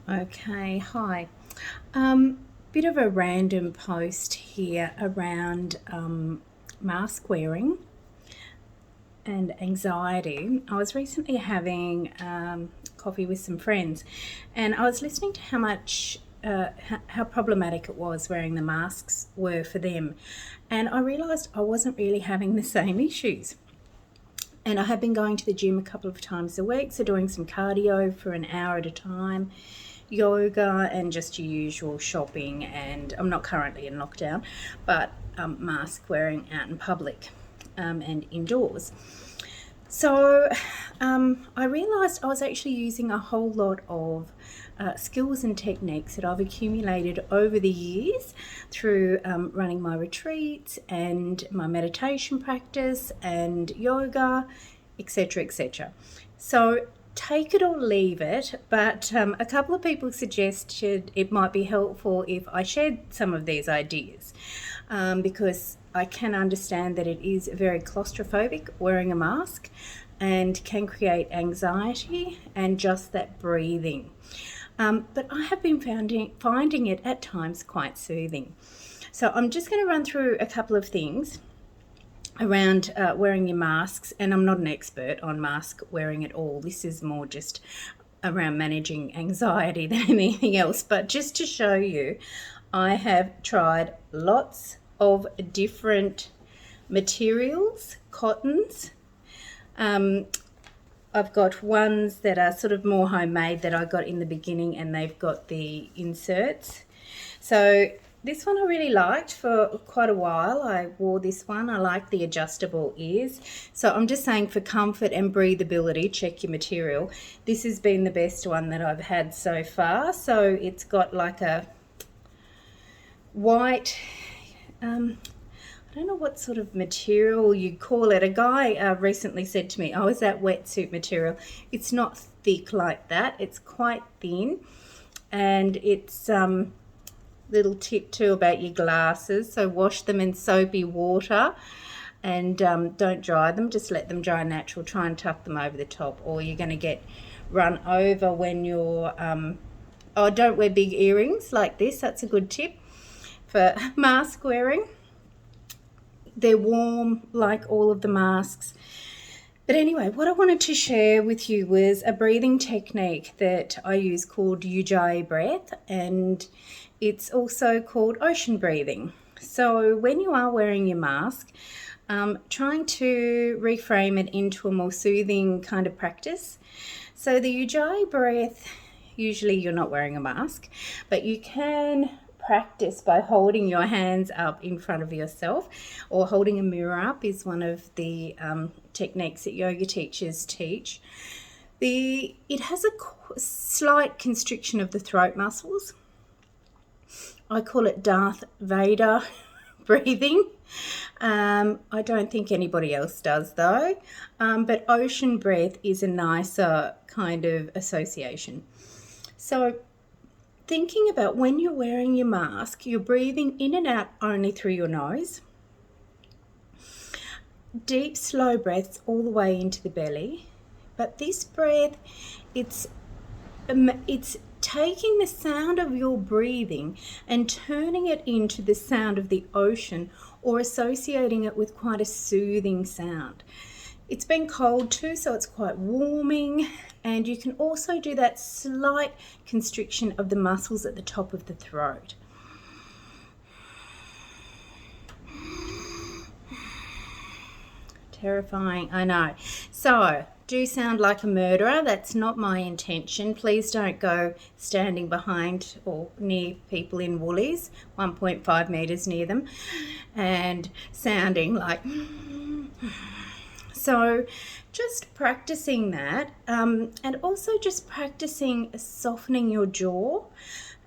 Okay, hi. Um, Bit of a random post here around mask wearing and anxiety. I was recently having coffee with some friends, and I was listening to how problematic it was wearing the masks were for them, and I realised I wasn't really having the same issues. And I have been going to the gym a couple of times a week, so doing some cardio for an hour at a time, yoga, and just your usual shopping. And I'm not currently in lockdown, but mask wearing out in public and indoors. So I realised I was actually using a whole lot of skills and techniques that I've accumulated over the years through running my retreats and my meditation practice and yoga, etc., etc. So take it or leave it, but a couple of people suggested it might be helpful if I shared some of these ideas because I can understand that it is very claustrophobic wearing a mask and can create anxiety and just that breathing. But I have been finding it at times quite soothing. So I'm just going to run through a couple of things around wearing your masks, and I'm not an expert on mask wearing at all. This is more just around managing anxiety than anything else, but just to show you, I have tried lots of different materials, cottons. I've got ones that are sort of more homemade that I got in the beginning, and they've got the inserts. So this one I really liked for quite a while. I wore this one. I like the adjustable ears. So I'm just saying, for comfort and breathability, check your material. This has been the best one that I've had so far. So it's got like a white, I don't know what sort of material you call it. A guy recently said to me, oh, is that wetsuit material? It's not thick like that. It's quite thin. And it's little tip too about your glasses. So wash them in soapy water and don't dry them. Just let them dry natural. Try and tuck them over the top, or you're going to get run over when you're... oh, don't wear big earrings like this. That's a good tip for mask wearing. They're warm like all of the masks. But anyway, what I wanted to share with you was a breathing technique that I use called Ujjai breath, and it's also called ocean breathing. So when you are wearing your mask, trying to reframe it into a more soothing kind of practice. So the Ujjai breath, usually you're not wearing a mask, but you can practice by holding your hands up in front of yourself, or holding a mirror up is one of the techniques that yoga teachers teach. It has a slight constriction of the throat muscles. I call it Darth Vader breathing. I don't think anybody else does though, but ocean breath is a nicer kind of association. So thinking about when you're wearing your mask, you're breathing in and out only through your nose. Deep, slow breaths all the way into the belly. But this breath, it's taking the sound of your breathing and turning it into the sound of the ocean, or associating it with quite a soothing sound. It's been cold too, so it's quite warming, and you can also do that slight constriction of the muscles at the top of the throat. Terrifying, I know. So, do sound like a murderer. That's not my intention. Please don't go standing behind or near people in Woolies, 1.5 metres near them, and sounding like... So just practicing that, and also just practicing softening your jaw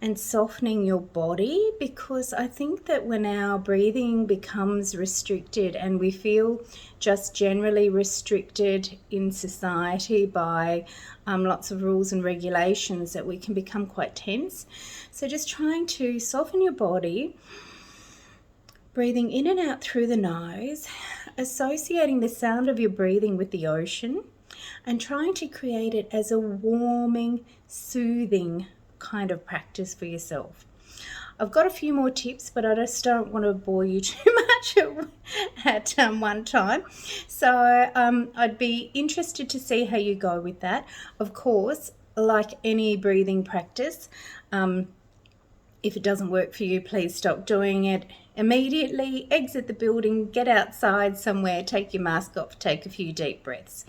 and softening your body, because I think that when our breathing becomes restricted and we feel just generally restricted in society by lots of rules and regulations, that we can become quite tense. So just trying to soften your body, breathing in and out through the nose, associating the sound of your breathing with the ocean, and trying to create it as a warming, soothing kind of practice for yourself. I've got a few more tips, but I just don't want to bore you too much at one time. So I'd be interested to see how you go with that. Of course, like any breathing practice, if it doesn't work for you, please stop doing it immediately. Exit the building, get outside somewhere, take your mask off, take a few deep breaths.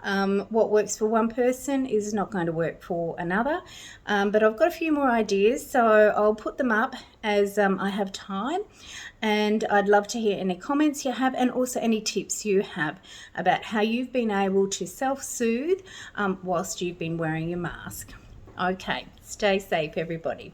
What works for one person is not going to work for another, but I've got a few more ideas, so I'll put them up as I have time, and I'd love to hear any comments you have and also any tips you have about how you've been able to self-soothe whilst you've been wearing your mask. Okay, stay safe everybody.